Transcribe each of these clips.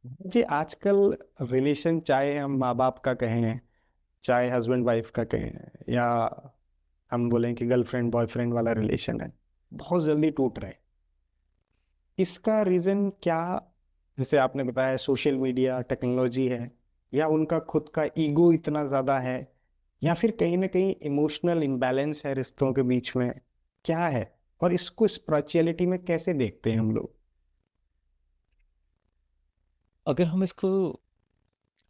जी, आजकल रिलेशन चाहे हम माँ बाप का कहें, चाहे हस्बैंड वाइफ का कहें, या हम बोलें कि गर्लफ्रेंड बॉयफ्रेंड वाला रिलेशन है, बहुत जल्दी टूट रहे हैं। इसका रीजन क्या? जैसे आपने बताया, सोशल मीडिया, टेक्नोलॉजी है, या उनका खुद का ईगो इतना ज्यादा है, या फिर कहीं ना कहीं इमोशनल इम्बैलेंस है रिश्तों के बीच में? क्या है? और इसको स्पिरिचुअलिटी में कैसे देखते हैं हम लोग? अगर हम इसको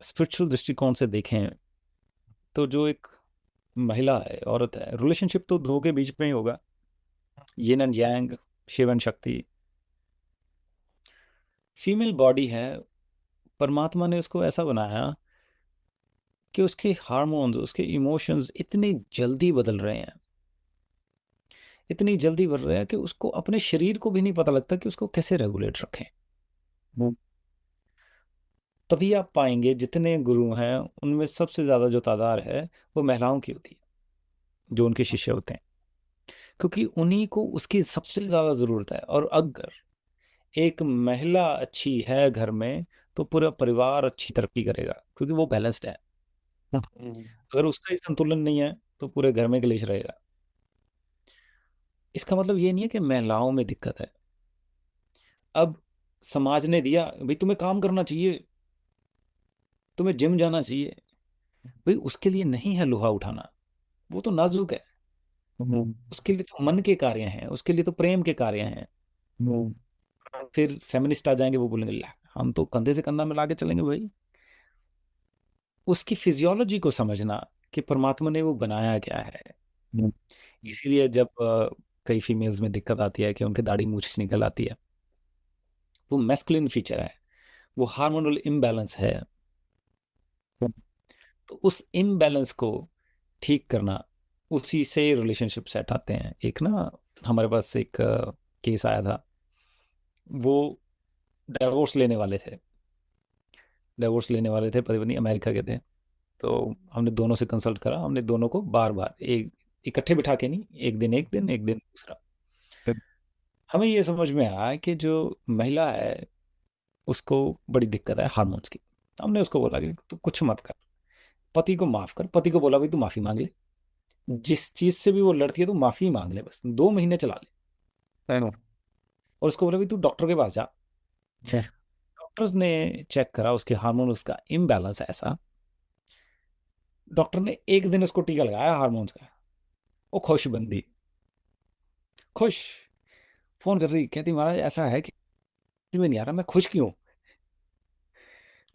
स्पिरिचुअल दृष्टिकोण से देखें तो जो एक महिला है, औरत है, रिलेशनशिप तो दो के बीच में ही होगा। Yin and yang, Shiva and Shakti. Female body है, परमात्मा ने उसको ऐसा बनाया कि उसके हार्मोन्स, उसके इमोशंस इतनी जल्दी बदल रहे हैं, इतनी जल्दी बदल रहे हैं कि उसको अपने शरीर को भी नहीं पता लगता कि उसको कैसे रेगुलेट रखें। तभी आप पाएंगे जितने गुरु हैं उनमें सबसे ज्यादा जो तादाद है वो महिलाओं की होती है, जो उनके शिष्य होते हैं, क्योंकि उन्हीं को उसकी सबसे ज्यादा जरूरत है। और अगर एक महिला अच्छी है घर में तो पूरा परिवार अच्छी तरक्की करेगा, क्योंकि वो बैलेंस्ड है। हम्म। अगर उसका ही संतुलन नहीं है तो पूरे घर में क्लेश रहेगा। इसका मतलब ये नहीं है कि महिलाओं में दिक्कत है। अब समाज ने दिया भाई तुम्हें काम करना चाहिए, तुम्हें जिम जाना चाहिए, भाई उसके लिए नहीं है लोहा उठाना, वो तो नाजुक है। हम्म। उसके लिए तो मन के कार्य हैं, उसके लिए तो प्रेम के कार्य हैं। हम्म। फिर फेमिनिस्ट आ जाएंगे, वो बोलेंगे "ला, हम तो कंधे से कंधा मिला के चलेंगे भाई"। उसकी फिजियोलॉजी को समझना कि परमात्मा ने वो बनाया क्या है। इसीलिए जब कई फीमेल्स में दिक्कत आती है कि उनके दाढ़ी मूछ निकल आती है, वो मैस्कुलिन फीचर है, वो हार्मोनल इम्बैलेंस है। तो उस इम्बैलेंस को ठीक करना, उसी से रिलेशनशिप सेट आते हैं। एक ना, हमारे पास एक केस आया था। वो डिवोर्स लेने वाले थे, डिवोर्स लेने वाले थे, पति पत्नी अमेरिका के थे। तो हमने दोनों से कंसल्ट करा, हमने दोनों को बार बार एक इकट्ठे बिठा के नहीं, एक दिन दूसरा। हमें ये समझ में आया कि जो महिला है उसको बड़ी दिक्कत है हार्मोन्स की। हमने उसको बोला कि तू कुछ मत कर, पति को माफ कर। पति को बोला भाई तू माफी मांग ले, जिस चीज से भी वो लड़ती है तू माफी मांग ले, बस 2 महीने चला ले। है और उसको बोला भाई तू डॉक्टर के पास जा। ना? डॉक्टर्स ने चेक करा, उसके हार्मोन, उसका इम्बैलेंस है ऐसा। डॉक्टर ने एक दिन उसको टीका लगाया हार्मोन्स का, वो खुश बंदी, खुश। फोन कर रही, कहती महाराज ऐसा है कि में नहीं आ रहा, मैं खुश क्यों?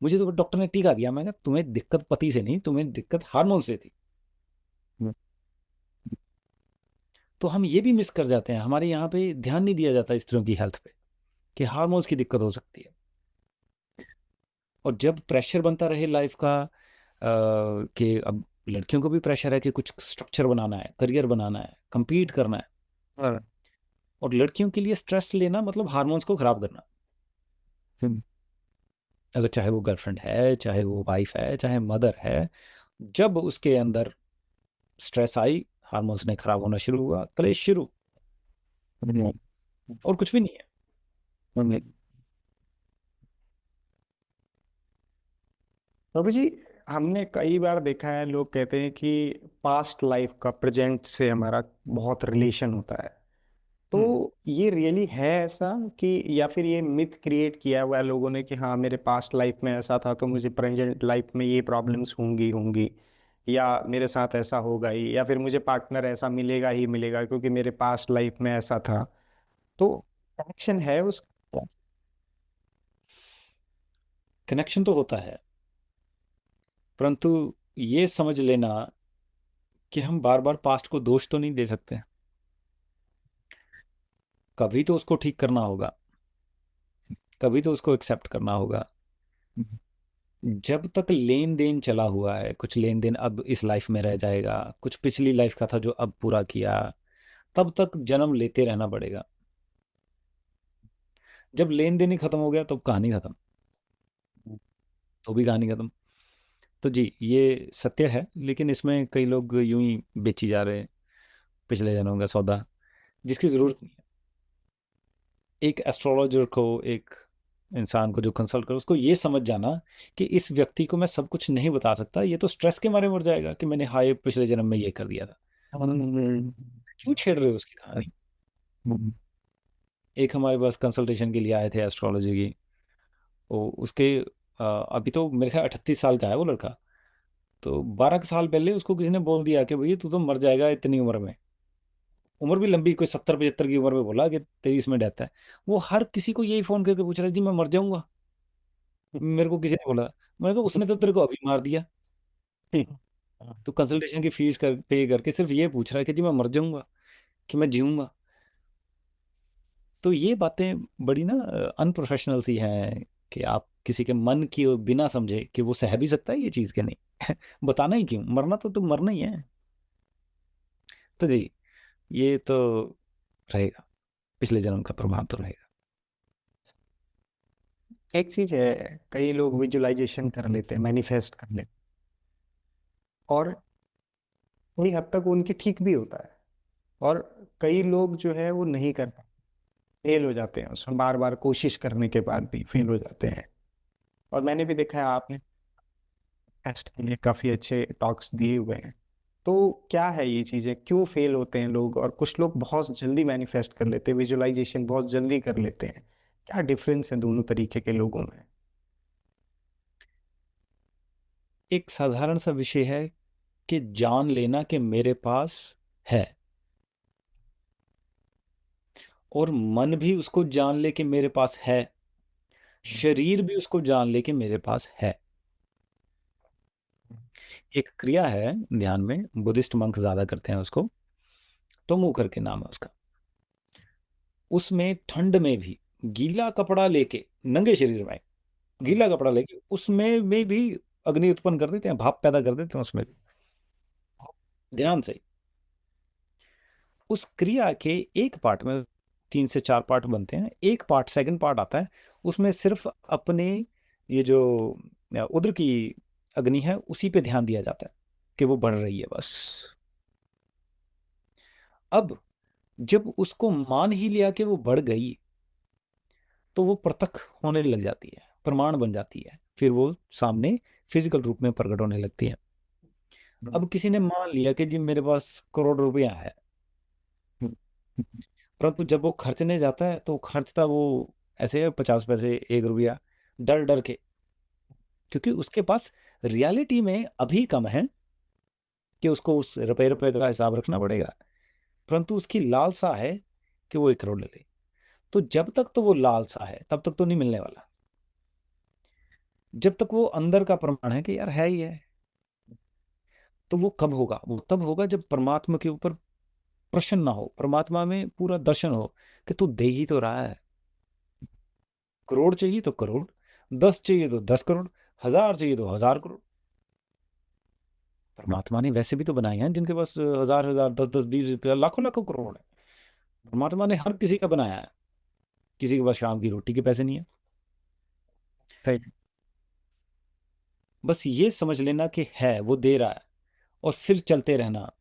मुझे तो डॉक्टर ने टीका दिया। मैं कहा तुम्हें दिक्कत पति से नहीं, तुम्हें दिक्कत हार्मोन से थी। तो हम ये भी मिस कर जाते हैं, हमारे यहाँ पे ध्यान नहीं दिया जाता स्त्रियों की हेल्थ पे, कि हार्मोन्स की दिक्कत हो सकती है। और जब प्रेशर बनता रहे लाइफ का, कि अब लड़कियों को भी प्रेशर है कि कुछ स्ट्रक्चर बनाना है, करियर बनाना है, compete करना है। हाँ। और लड़कियों के लिए स्ट्रेस लेना मतलब हार्मोन्स को खराब करना। अगर चाहे वो गर्लफ्रेंड है, चाहे वो वाइफ है, चाहे मदर है, जब उसके अंदर स्ट्रेस आई, हार्मोन्स ने खराब होना शुरू हुआ, कलेश शुरू। और कुछ भी नहीं है। प्रभु जी, हमने कई बार देखा है, लोग कहते हैं कि पास्ट लाइफ का प्रेजेंट से हमारा बहुत रिलेशन होता है। तो हम्म। ये रियली है ऐसा, कि या फिर ये मिथ क्रिएट किया हुआ है लोगों ने कि हाँ, मेरे पास्ट लाइफ में ऐसा था तो मुझे प्रेजेंट लाइफ में ये प्रॉब्लम्स होंगी होंगी, या मेरे साथ ऐसा होगा ही, या फिर मुझे पार्टनर ऐसा मिलेगा ही मिलेगा क्योंकि मेरे पास्ट लाइफ में ऐसा था? तो कनेक्शन है उसका? कनेक्शन तो होता है, परंतु ये समझ लेना कि हम बार बार पास्ट को दोष तो नहीं दे सकते। कभी तो उसको ठीक करना होगा, कभी तो उसको एक्सेप्ट करना होगा। जब तक लेन देन चला हुआ है, कुछ लेन देन अब इस लाइफ में रह जाएगा, कुछ पिछली लाइफ का था जो अब पूरा किया, तब तक जन्म लेते रहना पड़ेगा। जब लेन देन ही खत्म हो गया तो कहानी खत्म, तो भी कहानी खत्म। तो जी, ये सत्य है, लेकिन इसमें कई लोग यूं ही बेची जा रहे हैं पिछले जन्मों का सौदा, जिसकी जरूरत नहीं है। एक एस्ट्रोलॉजर को, एक इंसान को जो कंसल्ट करो उसको ये समझ जाना कि इस व्यक्ति को मैं सब कुछ नहीं बता सकता, ये तो स्ट्रेस के मारे मर जाएगा कि मैंने हाय पिछले जन्म में ये कर दिया था, हम्म, क्यों छेड़ रहे हो उसकी कहानी। एक हमारे पास कंसल्टेशन के लिए आए थे एस्ट्रोलॉजी की, वो उसके अभी तो मेरे ख्याल 38 साल का है वो लड़का। तो 12 साल पहले उसको किसी ने बोल दिया कि भैया तू तो मर जाएगा इतनी उम्र में, उम्र भी लंबी, कोई 70-75 की उम्र में बोला कि तेरी इसमें डेथ है। वो हर किसी को यही फोन करके पूछ रहा है जी मैं मर जाऊंगा, मेरे को किसी ने बोला। मैंने कहा उसने तो तेरे को अभी मार दिया, तो कंसल्टेशन की फीस पे करके सिर्फ ये पूछ रहा है कि जी मैं मर जाऊंगा कि मैं जीऊंगा। तो ये बातें बड़ी ना अनप्रोफेशनल सी हैं कि आप किसी के मन की बिना समझे कि वो सह भी सकता है ये चीज़ के नहीं बताना ही क्यों, मरना तो मरना ही है। तो जी ये तो रहेगा, पिछले जन्म का प्रभाव तो रहेगा। एक चीज है, कई लोग विजुअलाइजेशन कर लेते हैं, मैनिफेस्ट कर लेते हैं, और कई हद तक उनकी ठीक भी होता है, और कई लोग जो है वो नहीं कर पाते, फेल हो जाते हैं उसमें, बार बार कोशिश करने के बाद भी फेल हो जाते हैं। और मैंने भी देखा है, आपने टेस्ट के लिए काफी अच्छे टॉक्स दिए हुए हैं। तो क्या है ये चीजें, क्यों फेल होते हैं लोग, और कुछ लोग बहुत जल्दी मैनिफेस्ट कर लेते हैं, विजुअलाइजेशन बहुत जल्दी कर लेते हैं, क्या डिफरेंस है दोनों तरीके के लोगों में? एक साधारण सा विषय है कि जान लेना कि मेरे पास है, और मन भी उसको जान ले कि मेरे पास है, शरीर भी उसको जान ले कि मेरे पास है। एक क्रिया है ध्यान में, बुद्धिस्ट मंक ज्यादा करते हैं उसको, टोमू करके नाम है उसका। उसमें ठंड में भी गीला कपड़ा लेके, नंगे शरीर में गीला कपड़ा लेके उसमें भी अग्नि उत्पन्न कर देते हैं, भाप पैदा कर देते हैं उसमें भी। ध्यान से, उस क्रिया के एक पार्ट में 3 से 4 पार्ट बनते हैं, एक पार्ट सेकंड पार्ट आता है, उसमें सिर्फ अपने ये जो उद्र की अग्नि है उसी पे ध्यान दिया जाता है कि वो बढ़ रही है बस। अब जब उसको मान ही लिया कि वो बढ़ गई, तो वो प्रत्यक्ष होने लग जाती है, प्रमाण बन जाती है, फिर वो सामने फिजिकल रूप में प्रकट होने लगती है। अब किसी ने मान लिया कि जी मेरे पास करोड़ रुपया है, परंतु जब वो खर्चने जाता है तो खर्चता वो ऐसे है 50 पैसे 1 रुपया, डर डर के, क्योंकि उसके पास रियलिटी में अभी कम है कि उसको उस रुपए रुपए का हिसाब रखना पड़ेगा, परंतु उसकी लालसा है कि वो 1 करोड़ ले ले। तो जब तक तो वो लालसा है तब तक तो नहीं मिलने वाला, जब तक वो अंदर का प्रमाण है कि यार है ही है। तो वो कब होगा, वो तब होगा जब परमात्मा के ऊपर प्रसन्न ना हो, परमात्मा में पूरा दर्शन हो कि तू दे ही तो रहा है। करोड़ चाहिए तो करोड़, 10 चाहिए तो 10 करोड़, 1000 चाहिए तो 1000 करोड़। परमात्मा ने वैसे भी तो बनाए हैं जिनके पास 1000 1000 10 10 20 रुपया लाखों लाखों करोड़ है। परमात्मा ने हर किसी का बनाया है, किसी के पास शाम की रोटी के पैसे नहीं है। सही। बस ये समझ लेना कि है, वो दे रहा है, और फिर चलते रहना,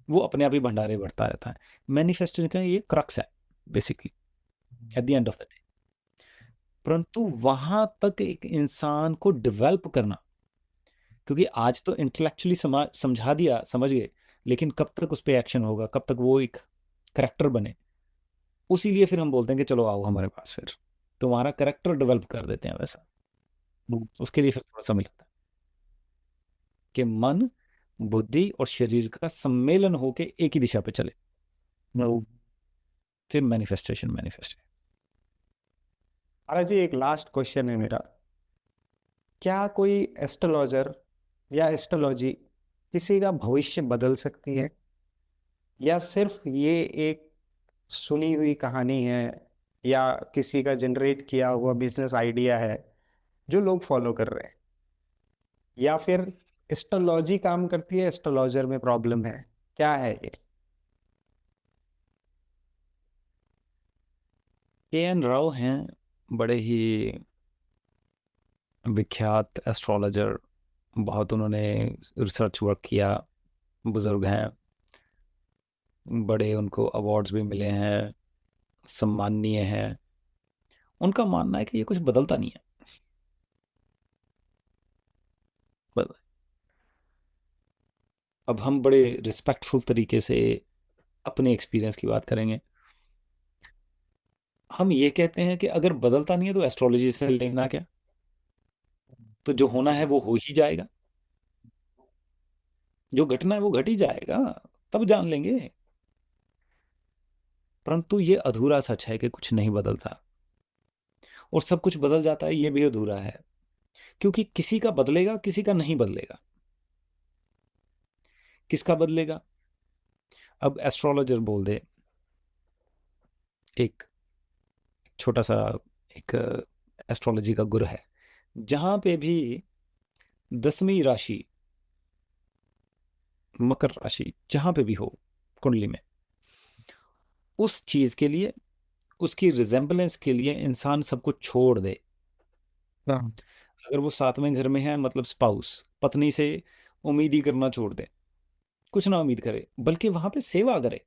वो अपने आप ही भंडारे बढ़ता रहता है। मैनिफेस्टेशन का ये क्रक्स है basically, at the end of the day. परंतु वहां तक एक इंसान को डेवलप करना, क्योंकि आज तो इंटेलेक्चुअली समझा दिया, समझ गए, लेकिन कब तक उस पर एक्शन होगा, कब तक वो एक करेक्टर बने, उसी लिए फिर हम बोलते हैं कि चलो आओ हमारे पास, फिर तुम्हारा करेक्टर डेवलप कर देते हैं वैसा। उसके लिए फिर थोड़ा समय लगता है कि मन बुद्धि और शरीर का सम्मेलन होके एक ही दिशा पे चले, फिर मैनिफेस्टेशन मैनिफेस्ट। महाराज जी, एक लास्ट क्वेश्चन है मेरा। क्या कोई एस्ट्रोलॉजर या एस्ट्रोलॉजी किसी का भविष्य बदल सकती है, या सिर्फ ये एक सुनी हुई कहानी है, या किसी का जनरेट किया हुआ बिजनेस आइडिया है जो लोग फॉलो कर रहे हैं, या फिर एस्ट्रोलॉजी काम करती है, एस्ट्रोलॉजर में प्रॉब्लम है, क्या है ये? KN राव हैं, बड़े ही विख्यात एस्ट्रोलॉजर, बहुत उन्होंने रिसर्च वर्क किया, बुजुर्ग हैं, बड़े उनको अवार्ड्स भी मिले हैं, सम्माननीय हैं। उनका मानना है कि ये कुछ बदलता नहीं है। बस अब हम बड़े रिस्पेक्टफुल तरीके से अपने एक्सपीरियंस की बात करेंगे। हम ये कहते हैं कि अगर बदलता नहीं है तो एस्ट्रोलॉजी से लेना क्या, तो जो होना है वो हो ही जाएगा, जो घटना है वो घट ही जाएगा, तब जान लेंगे। परंतु ये अधूरा सच है कि कुछ नहीं बदलता, और सब कुछ बदल जाता है ये भी अधूरा है, क्योंकि किसी का बदलेगा, किसी का नहीं बदलेगा। किसका बदलेगा? अब एस्ट्रोलॉजर बोल दे, एक छोटा सा एक एस्ट्रोलॉजी का गुरु है, जहां पे भी 10वीं राशि मकर राशि जहां पे भी हो कुंडली में, उस चीज के लिए, उसकी रिजेम्बलेंस के लिए इंसान सब कुछ छोड़ दे। हाँ। अगर वो 7वें घर में है, मतलब स्पाउस, पत्नी से उम्मीद ही करना छोड़ दे, कुछ ना उम्मीद करे, बल्कि वहां पे सेवा करे।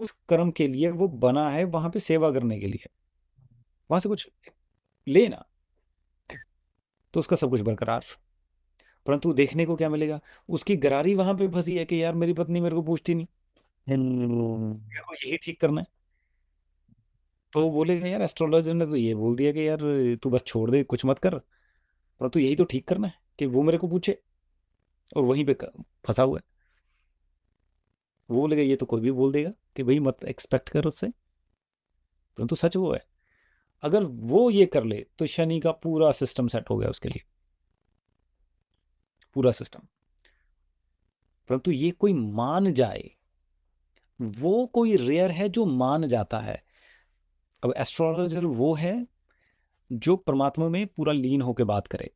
उस कर्म के लिए वो बना है वहां पे सेवा करने के लिए, वहां से कुछ लेना, तो उसका सब कुछ बरकरार। परंतु देखने को क्या मिलेगा? उसकी गरारी वहां पे फंसी है कि यार मेरी पत्नी मेरे को पूछती नहीं, मेरे को यही ठीक करना है। तो वो बोलेगा यार एस्ट्रोलॉजर ने तो ये बोल दिया कि यार तू बस छोड़ दे, कुछ मत कर, परंतु यही तो ठीक करना है कि वो मेरे को पूछे, और वहीं पे फंसा हुआ है। वो बोलेगा ये तो कोई भी बोल देगा कि भाई मत एक्सपेक्ट कर उससे, परंतु सच वो है। अगर वो ये कर ले तो शनि का पूरा सिस्टम सेट हो गया उसके लिए, पूरा सिस्टम। परंतु ये कोई मान जाए, वो कोई रेयर है जो मान जाता है। अब एस्ट्रोलॉजर वो है जो परमात्मा में पूरा लीन होकर बात करे,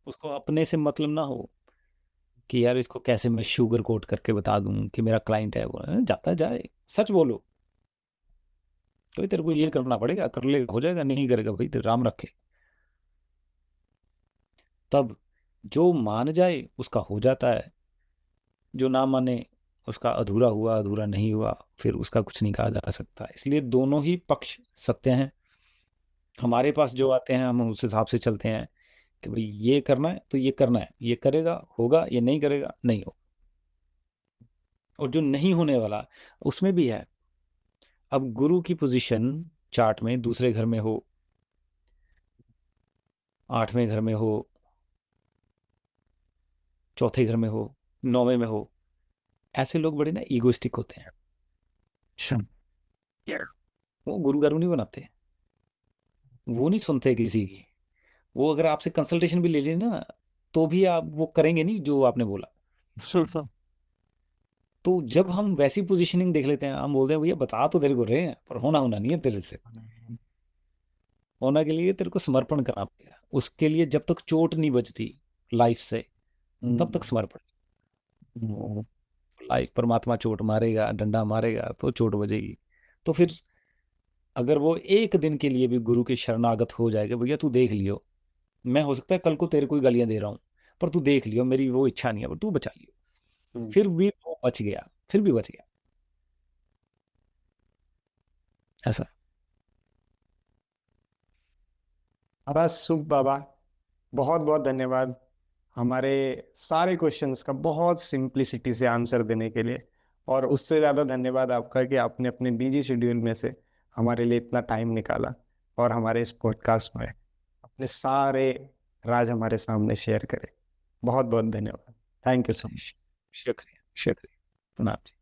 उसको अपने से मतलब ना हो कि यार इसको कैसे मैं शुगर कोट करके बता दूं कि मेरा क्लाइंट है। वो जाता जाए, सच बोलो, तो तेरे को ये करना पड़ेगा, कर ले हो जाएगा, नहीं करेगा भाई तेरे राम रखे। तब जो मान जाए उसका हो जाता है, जो ना माने उसका अधूरा हुआ, अधूरा नहीं हुआ, फिर उसका कुछ नहीं कहा जा सकता। इसलिए दोनों ही पक्ष सत्य हैं। हमारे पास जो आते हैं हम उस हिसाब से चलते हैं कि भाई ये करना है तो ये करना है, ये करेगा होगा, ये नहीं करेगा नहीं हो। और जो नहीं होने वाला, उसमें भी है। अब गुरु की पोजीशन चार्ट में दूसरे घर में हो, 8वें घर में हो, चौथे घर में हो, 9वें में हो, ऐसे लोग बड़े ना ईगोइस्टिक होते हैं। अच्छा। वो गुरु गारू नहीं बनाते, वो नहीं सुनते किसी की। वो अगर आपसे कंसल्टेशन भी ले लें ना, तो भी आप वो करेंगे नहीं जो आपने बोला। तो जब हम वैसी पोजीशनिंग देख लेते हैं, हम बोलते हैं भैया बता तो तेरे को रहे हैं, पर होना होना नहीं है तेरे से। होना के लिए तेरे को समर्पण करना पड़ेगा, उसके लिए जब तक चोट नहीं बचती लाइफ से, तब तक समर्पण। लाइफ परमात्मा चोट मारेगा, डंडा मारेगा तो चोट बजेगी। तो फिर अगर वो एक दिन के लिए भी गुरु के शरणागत हो जाएगा, भैया तू देख लियो, मैं हो सकता है कल को तेरे को ही गालियां दे रहा हूँ, पर तू देख लियो मेरी वो इच्छा नहीं है, पर तू बचा लियो, फिर भी वो बच गया, फिर भी बच गया। ऐसा। हमारा सुख बाबा, बहुत बहुत धन्यवाद हमारे सारे क्वेश्चंस का बहुत सिंप्लिसिटी से आंसर देने के लिए। और उससे ज़्यादा धन्यवाद आपका कि आपने अपने बिजी शेड्यूल में से हमारे लिए इतना टाइम निकाला और हमारे इस पॉडकास्ट में अपने सारे राज हमारे सामने शेयर करे। बहुत बहुत धन्यवाद। Thank you so much. शुक्रिया, शुक्रिया, प्रणाम जी।